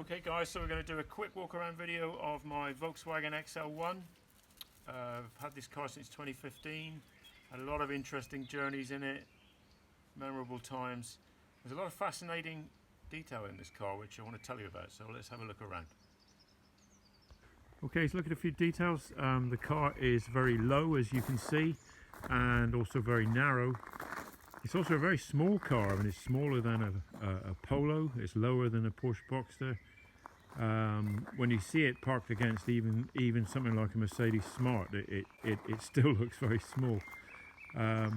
Okay guys, so we're going to do a quick walk around video of my Volkswagen XL1. I've had this car since 2015, had a lot of interesting journeys in it, memorable times. There's a lot of fascinating detail in this car which I want to tell you about, so let's have a look around. Okay, so look at a few details. The car is very low, as you can see, and also very narrow. It's also a very small car. I mean, it's smaller than a Polo. It's lower than a Porsche Boxster. When you see it parked against even something like a Mercedes Smart, it still looks very small. Flat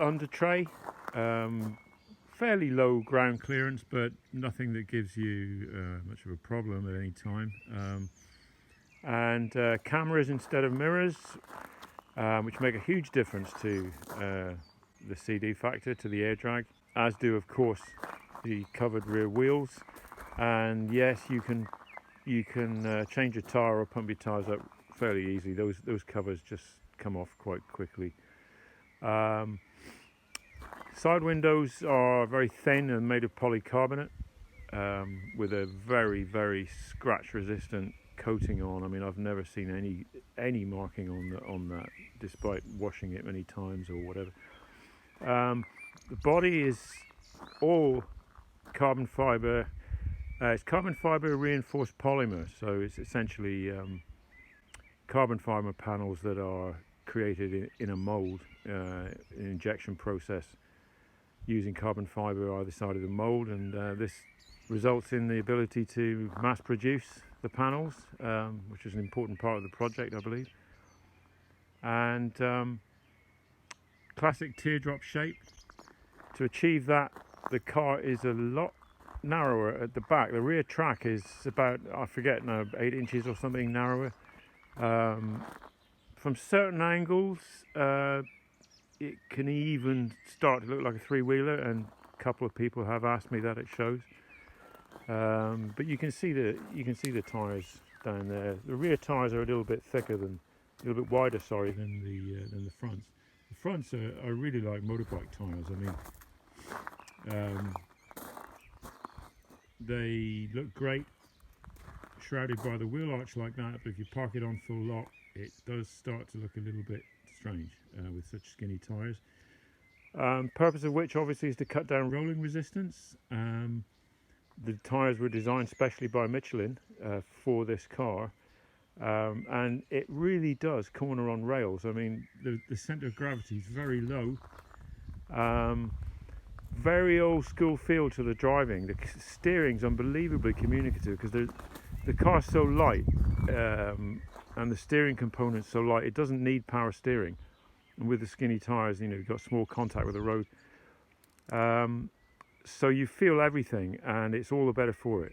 under tray, fairly low ground clearance, but nothing that gives you much of a problem at any time. And cameras instead of mirrors, which make a huge difference to the CD factor, to the air drag, as do of course the covered rear wheels. And yes, you can change your tyre or pump your tyres up fairly easily. Those covers just come off quite quickly. Side windows are very thin and made of polycarbonate, with a very scratch resistant coating on. I mean, I've never seen any marking on that, despite washing it many times or whatever. The body is all carbon fibre. It's carbon fibre reinforced polymer, so it's essentially carbon fibre panels that are created in a mould, an injection process using carbon fibre either side of the mould, and this results in the ability to mass produce the panels, which is an important part of the project, I believe. And classic teardrop shape. To achieve that, the car is a lot narrower at the back. The rear track is about, I forget now, 8 inches or something narrower. From certain angles, it can even start to look like a three-wheeler, and a couple of people have asked me that it shows. But you can see the tyres down there. The rear tyres are a little bit wider, sorry, than the fronts. The fronts are really like motorbike tyres. I mean, they look great shrouded by the wheel arch like that, but if you park it on full lock, it does start to look a little bit strange with such skinny tyres. Purpose of which obviously is to cut down rolling resistance. The tyres were designed specially by Michelin for this car, and it really does corner on rails. I mean, the centre of gravity is very low. Very old school feel to the driving. The steering's unbelievably communicative because the car's so light, and the steering component's so light, it doesn't need power steering. And with the skinny tyres, you know, you've got small contact with the road. So you feel everything, and it's all the better for it.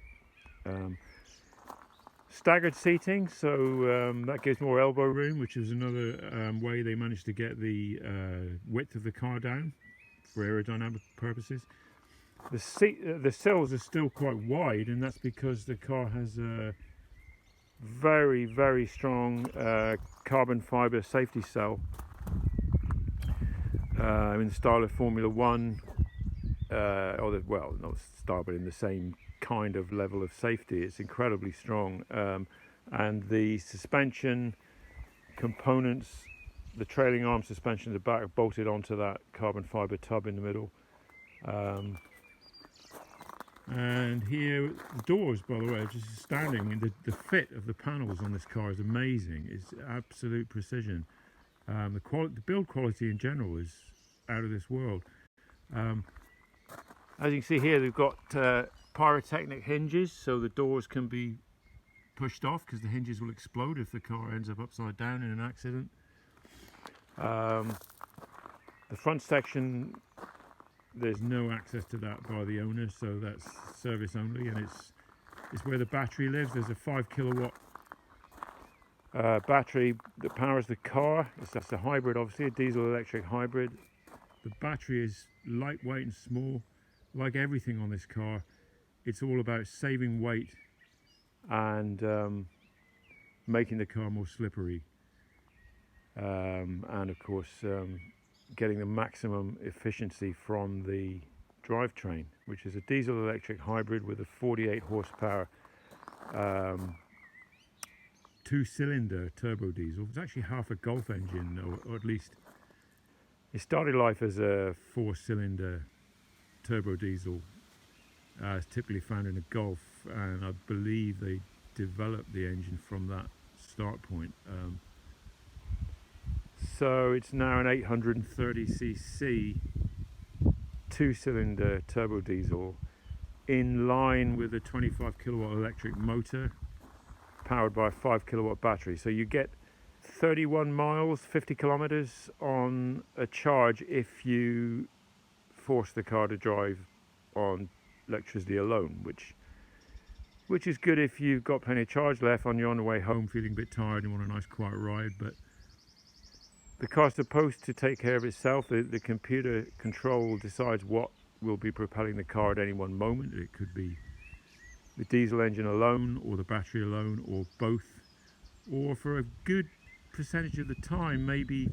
Staggered seating, so that gives more elbow room, which is another way they managed to get the width of the car down for aerodynamic purposes. The sills are still quite wide, and that's because the car has a very strong carbon fibre safety cell in the style of Formula One, well, not style, but in the same kind of level of safety. It's incredibly strong, and the suspension components, the trailing arm suspension at the back, are bolted onto that carbon fibre tub in the middle. And here, the doors, by the way, are just astounding. I mean, the fit of the panels on this car is amazing. It's absolute precision. The build quality in general is out of this world. As you can see here, they've got Pyrotechnic hinges, so the doors can be pushed off because the hinges will explode if the car ends up upside down in an accident. The front section, there's no access to that by the owner, so that's service only, and it's where the battery lives. There's a 5 kilowatt battery that powers the car. That's a hybrid, obviously, a diesel electric hybrid. The battery is lightweight and small. Like everything on this car, it's all about saving weight and making the car more slippery, and of course getting the maximum efficiency from the drivetrain, which is a diesel electric hybrid with a 48 horsepower 2-cylinder turbo diesel. It's actually half a Golf engine, or at least it started life as a 4-cylinder turbo diesel, as typically found in a Golf, and I believe they developed the engine from that start point. So it's now an 830cc 2-cylinder turbo diesel in line with a 25 kilowatt electric motor powered by a 5 kilowatt battery. So you get 31 miles, 50 kilometers on a charge if you force the car to drive on electricity alone, which is good if you've got plenty of charge left and you're on the way home feeling a bit tired and want a nice quiet ride. But the car's supposed to take care of itself. The computer control decides what will be propelling the car at any one moment. It could be the diesel engine alone, or the battery alone, or both. Or for a good percentage of the time, maybe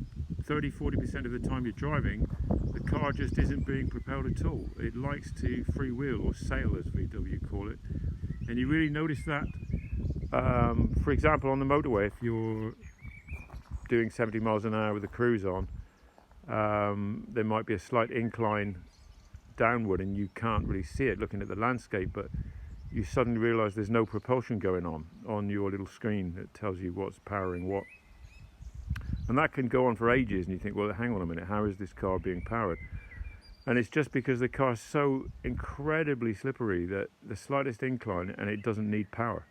30-40% of the time you're driving, the car just isn't being propelled at all. It likes to freewheel, or sail as VW call it. And you really notice that, for example, on the motorway, if you're doing 70 miles an hour with the cruise on, there might be a slight incline downward and you can't really see it looking at the landscape, but you suddenly realize there's no propulsion going on your little screen that tells you what's powering what. And that can go on for ages, and you think, well, hang on a minute, how is this car being powered? And it's just because the car is so incredibly slippery that the slightest incline and it doesn't need power.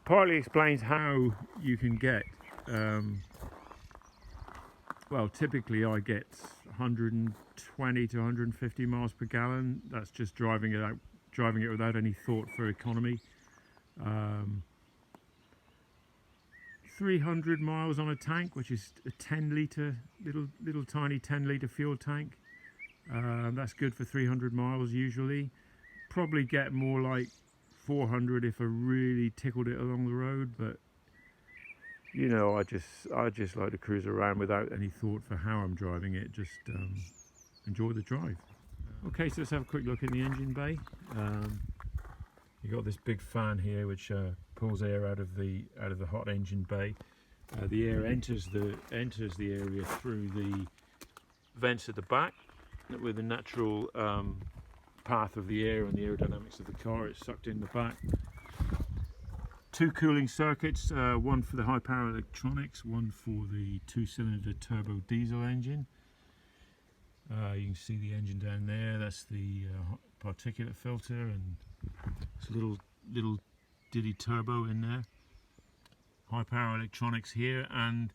Partly explains how you can get, well, typically I get 120 to 150 miles per gallon. That's just driving it without any thought for economy. 300 miles on a tank, which is a 10-litre, little tiny 10-litre fuel tank. That's good for 300 miles usually. Probably get more like 400 if I really tickled it along the road, but you know, I just like to cruise around without any thought for how I'm driving it, just enjoy the drive. Okay, so let's have a quick look in the engine bay. You got this big fan here which pulls air out of the hot engine bay. The air enters the area through the vents at the back with the natural path of the air and the aerodynamics of the car. It's sucked in the back. Two cooling circuits, one for the high power electronics, one for the 2-cylinder turbo diesel engine. You can see the engine down there. That's the particulate filter, and it's a little ditty turbo in there. High power electronics here, and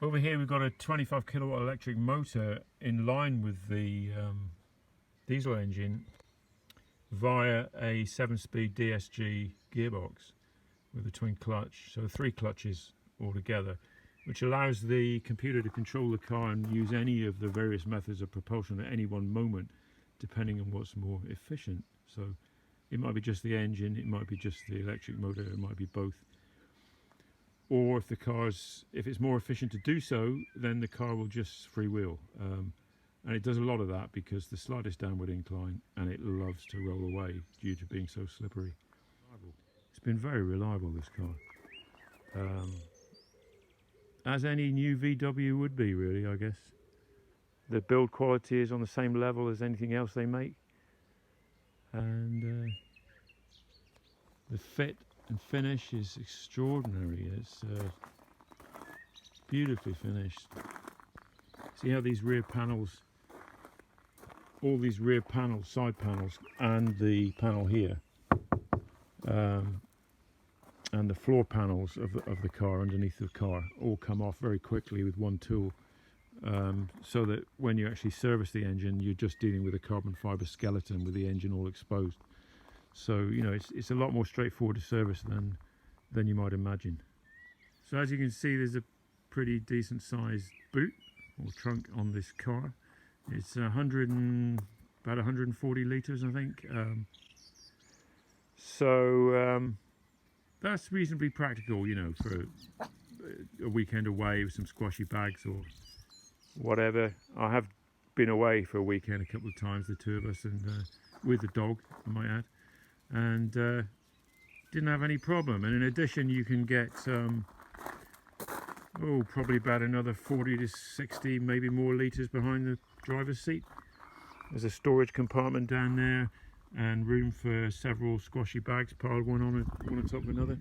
over here we've got a 25 kilowatt electric motor in line with the diesel engine via a 7-speed DSG gearbox with a twin clutch, so 3 clutches altogether, which allows the computer to control the car and use any of the various methods of propulsion at any one moment, depending on what's more efficient. So it might be just the engine, it might be just the electric motor, it might be both. Or if it's more efficient to do so, then the car will just freewheel. And it does a lot of that because the slightest downward incline, and it loves to roll away due to being so slippery. It's been very reliable, this car. As any new VW would be, really, I guess. The build quality is on the same level as anything else they make. And the fit and finish is extraordinary. It's beautifully finished. See how these rear panels, all these rear panels, side panels, and the panel here, and the floor panels of the car underneath the car all come off very quickly with one tool, so that when you actually service the engine, you're just dealing with a carbon fibre skeleton with the engine all exposed. So you know, it's a lot more straightforward to service than you might imagine. So as you can see, there's a pretty decent sized boot or trunk on this car. It's about 140 litres, I think. That's reasonably practical, you know, for a weekend away with some squashy bags or whatever. I have been away for a weekend a couple of times, the two of us, and with the dog, I might add, and didn't have any problem. And in addition, you can get probably about another 40 to 60, maybe more litres behind the driver's seat. There's a storage compartment down there and room for several squashy bags piled one on top of another.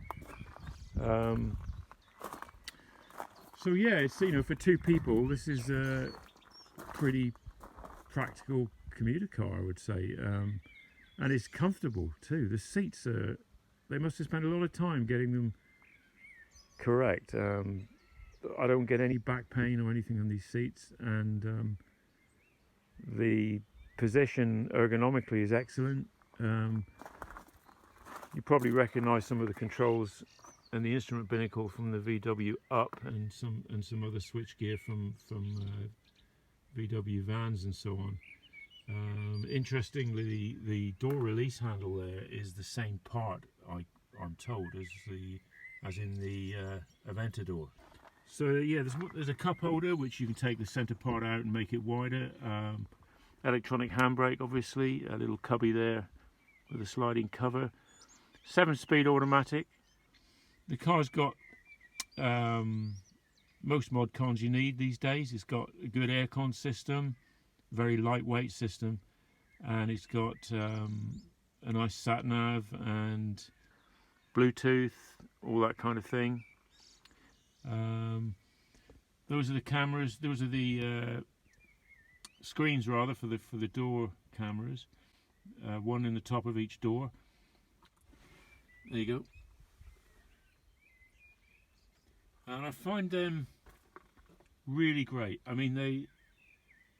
So yeah, it's, you know, for two people, this is a pretty practical commuter car, I would say, and it's comfortable too. The seats are, they must have spent a lot of time getting them correct. I don't get any back pain or anything on these seats, and the position ergonomically is excellent. You probably recognize some of the controls and the instrument binnacle from the VW Up, and some other switchgear from VW vans and so on. Interestingly, the door release handle there is the same part, I'm told, as in the Aventador. So yeah, there's a cup holder which you can take the center part out and make it wider. Electronic handbrake, obviously, a little cubby there with a sliding cover. 7-speed automatic. The car's got most mod cons you need these days. It's got a good aircon system, very lightweight system, and it's got a nice sat nav and Bluetooth, all that kind of thing. Those are the cameras. Those are the screens, rather, for the door cameras. One in the top of each door. There you go. And I find them really great. I mean,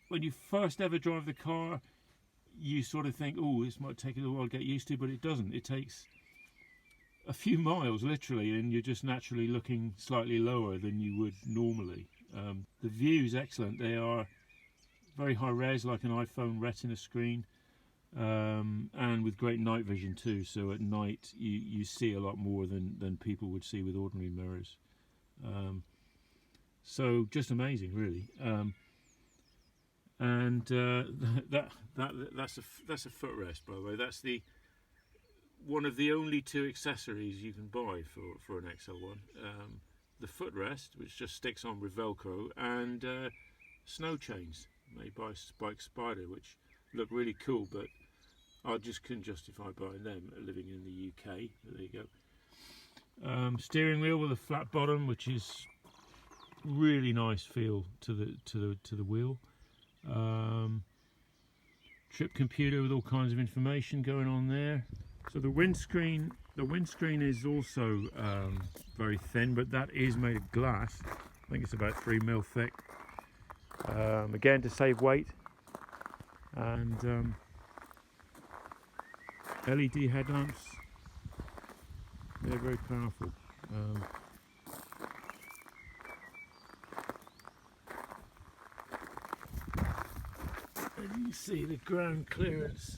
when you first ever drive the car, you sort of think, oh, this might take a little while to get used to, but it doesn't. It takes a few miles, literally, and you're just naturally looking slightly lower than you would normally. The view's excellent. They are very high res, like an iPhone Retina screen, and with great night vision too. So at night you see a lot more than people would see with ordinary mirrors. So just amazing, really. And that's a footrest, by the way. That's one of the only two accessories you can buy for an XL1. The footrest, which just sticks on with Velcro, and snow chains made by Spike Spider, which look really cool, but I just couldn't justify buying them living in the UK. But there you go. Steering wheel with a flat bottom, which is really nice feel to the wheel. Trip computer with all kinds of information going on there. So the windscreen is also very thin, but that is made of glass. I think it's about 3mm thick. Again, to save weight. And LED headlamps. They're very powerful. And you see the ground clearance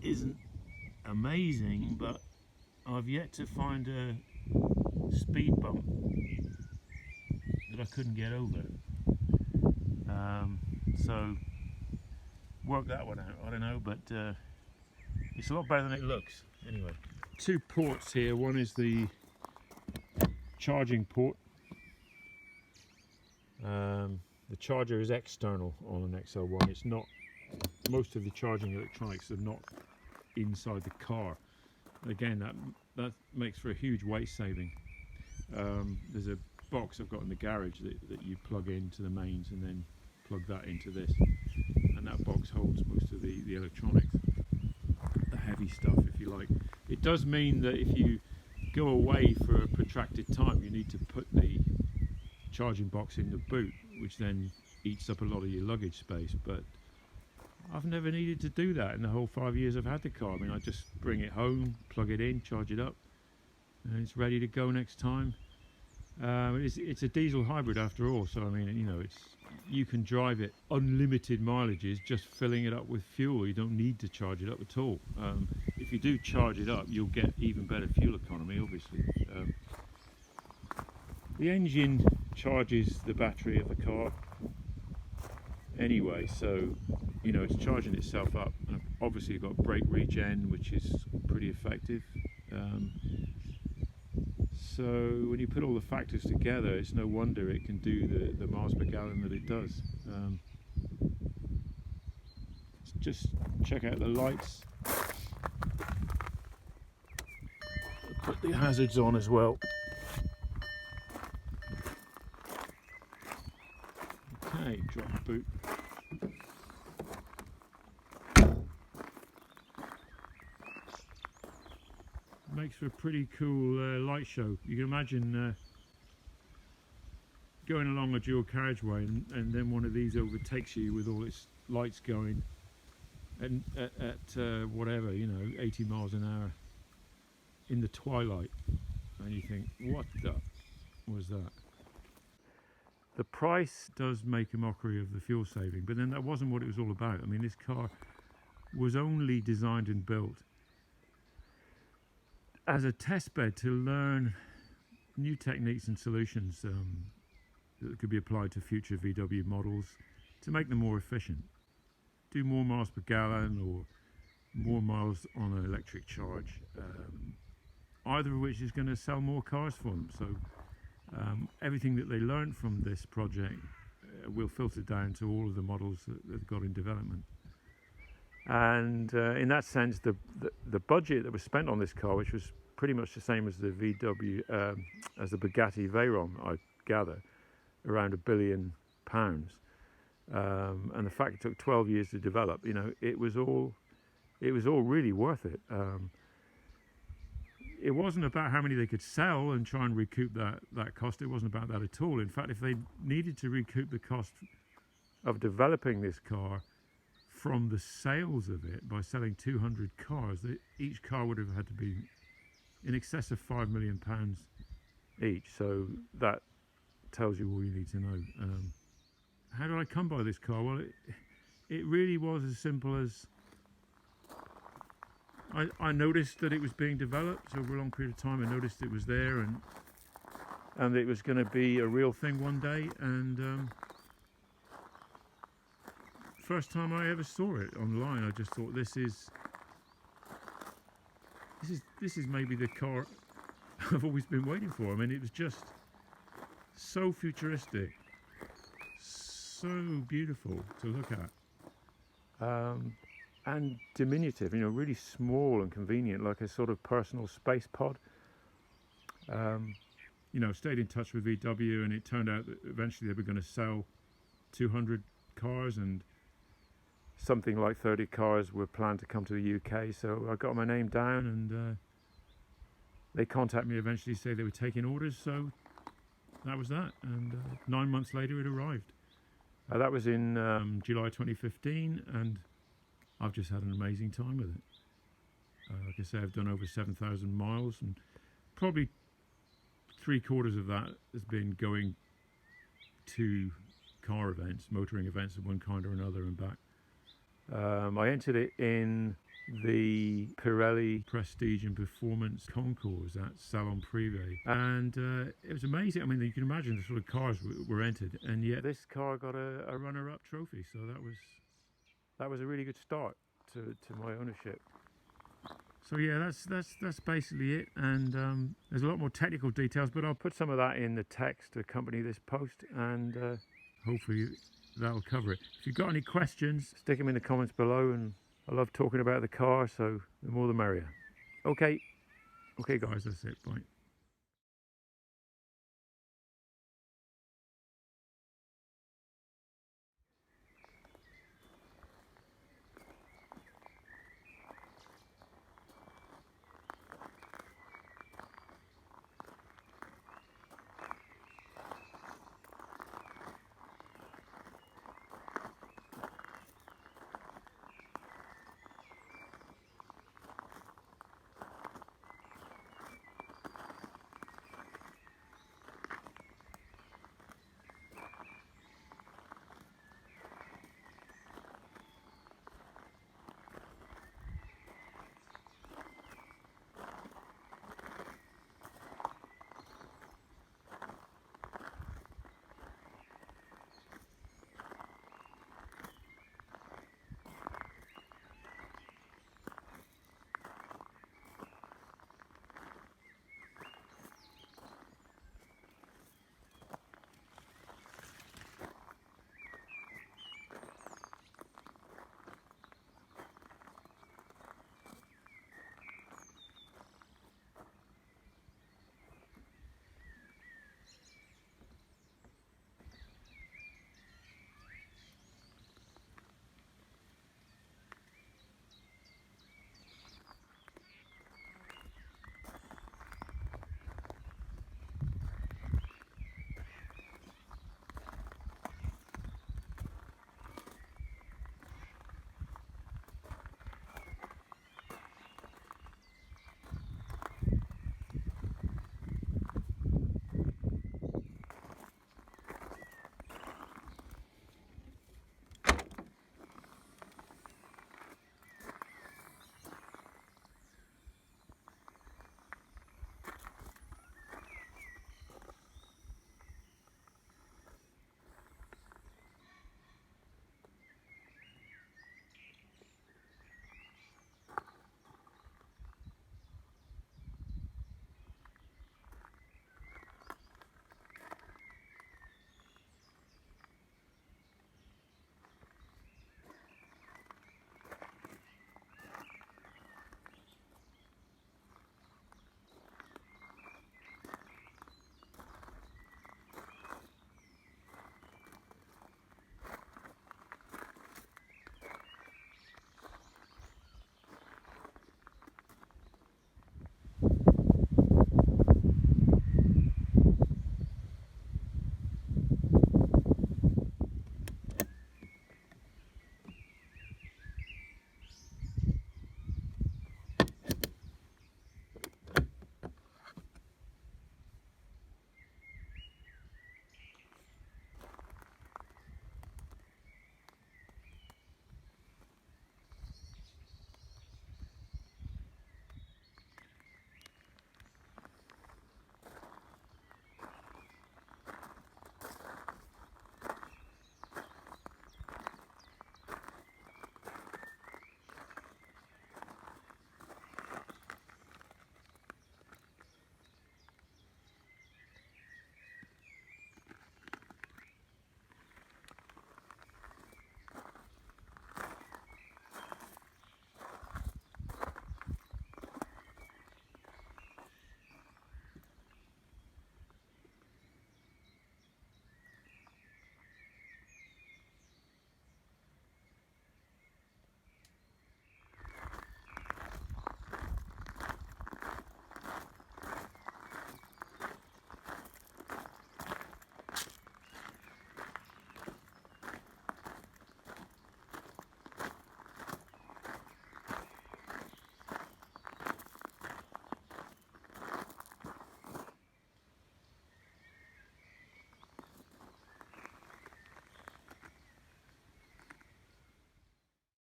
isn't amazing, but I've yet to find a speed bump that I couldn't get over. So work that one out. I don't know, but it's a lot better than it looks. Anyway, two ports here. One is the charging port. The charger is external on an XL1. It's not. Most of the charging electronics are not inside the car. Again, that makes for a huge weight saving. There's a box I've got in the garage that you plug into the mains and then plug that into this, and that box holds most of the electronics, the heavy stuff, if you like. It does mean that if you go away for a protracted time, you need to put the charging box in the boot, which then eats up a lot of your luggage space, but I've never needed to do that in the whole 5 years I've had the car. I mean, I just bring it home, plug it in, charge it up, and it's ready to go next time. It's a diesel hybrid after all, so I mean, you know, you can drive it unlimited mileages just filling it up with fuel. You don't need to charge it up at all. If you do charge it up, you'll get even better fuel economy, obviously. The engine charges the battery of the car anyway, so you know it's charging itself up. And obviously you've got brake regen, which is pretty effective. So when you put all the factors together, it's no wonder it can do the miles per gallon that it does. Just check out the lights. Put the hazards on as well. Okay, drop the boot. Makes for a pretty cool light show. You can imagine going along a dual carriageway and then one of these overtakes you with all its lights going and at whatever, you know, 80 miles an hour in the twilight, and you think, what the was that? The price does make a mockery of the fuel saving, but then that wasn't what it was all about. I mean, this car was only designed and built as a test bed to learn new techniques and solutions that could be applied to future VW models to make them more efficient, do more miles per gallon or more miles on an electric charge, either of which is going to sell more cars for them. So everything that they learned from this project will filter down to all of the models that they've got in development. And in that sense, the budget that was spent on this car, which was pretty much the same as the VW, as the Bugatti Veyron, I gather, around £1 billion, and the fact it took 12 years to develop, you know, it was all really worth it. It wasn't about how many they could sell and try and recoup that cost. It wasn't about that at all. In fact, if they needed to recoup the cost of developing this car from the sales of it by selling 200 cars, each car would have had to be in excess of £5 million each. So that tells you all you need to know. How did I come by this car? Well, it really was as simple as I noticed that it was being developed over a long period of time. I noticed it was there and it was going to be a real thing one day. And first time I ever saw it online, I just thought this is maybe the car I've always been waiting for. I mean, it was just so futuristic, so beautiful to look at. And diminutive, you know, really small and convenient, like a sort of personal space pod. You know, stayed in touch with VW, and it turned out that eventually they were going to sell 200 cars, and something like 30 cars were planned to come to the UK. So I got my name down, and they contacted me eventually, say they were taking orders. So that was that, and 9 months later it arrived. That was in July 2015, and I've just had an amazing time with it. Like I say, I've done over 7,000 miles, and probably 3/4 of that has been going to car events, motoring events of one kind or another and back. I entered it in the Pirelli Prestige Performance Concours at Salon Privé, and it was amazing. I mean, you can imagine the sort of cars were entered, and yet this car got a runner-up trophy, so that was a really good start to my ownership. So yeah, that's basically it, and there's a lot more technical details, but I'll put some of that in the text to accompany this post, and hopefully that'll cover it. If you've got any questions, stick them in the comments below, and I love talking about the car, so the more the merrier. Okay guys, that's it, bye.